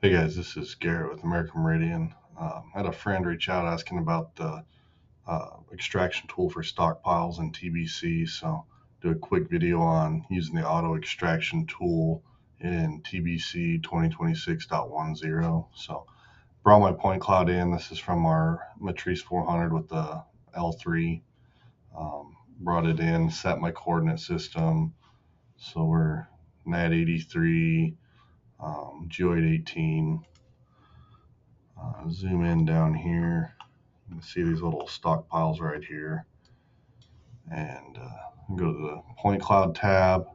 Hey guys, this is Garrett with American Meridian. I had a friend reach out asking about the extraction tool for stockpiles and TBC, so do a quick video on using the auto extraction tool in TBC 2026.10. So brought my point cloud in. This is from our Matrice 400 with the L3. Brought it in, set my coordinate system. So we're NAT 83, geoid 18. Zoom in down here. You can see these little stockpiles right here. And go to the point cloud tab,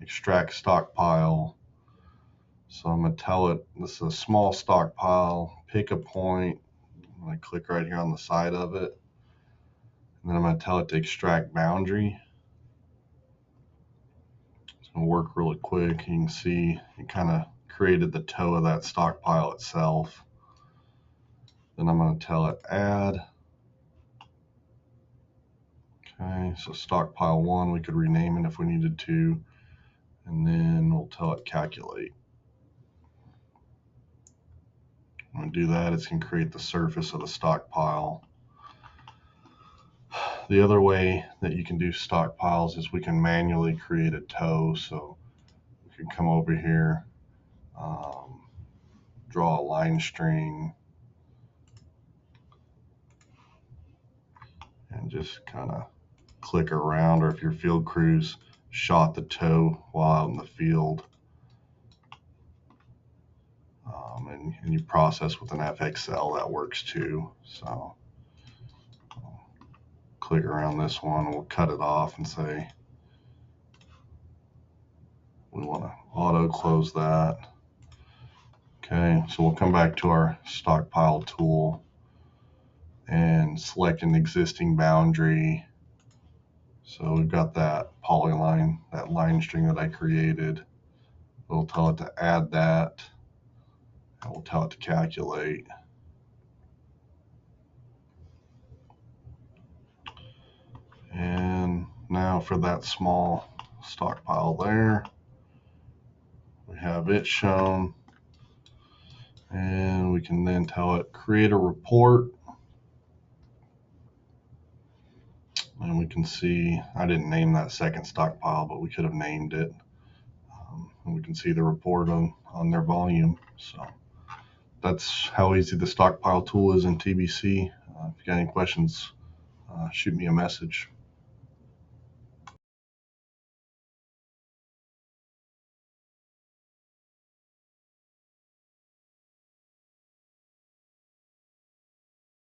extract stockpile. So I'm going to tell it this is a small stockpile. Pick a point. I'm going to click right here on the side of it. And then I'm going to tell it to extract boundary. It's going to work really quick. You can see it kind of created the toe of that stockpile itself. Then I'm going to tell it add. Okay, so stockpile 1, we could rename it if we needed to, and then we'll tell it calculate. When we do that, it's going to create the surface of the stockpile. The other way that you can do stockpiles is we can manually create a toe. So we can come over here, draw a line string, and just kind of click around, or if your field crews shot the toe while out in the field, and you process with an FXL, that works too. So I'll click around this one, we'll cut it off and say we want to auto close that. Okay, so we'll come back to our stockpile tool and select an existing boundary. So we've got that polyline, that line string that I created. We'll tell it to add that, and we'll tell it to calculate. And now for that small stockpile there, we have it shown, and we can then tell it create a report. And we can see, I didn't name that second stockpile, but we could have named it. And we can see the report on their volume. So that's how easy the stockpile tool is in TBC. If you got any questions, shoot me a message.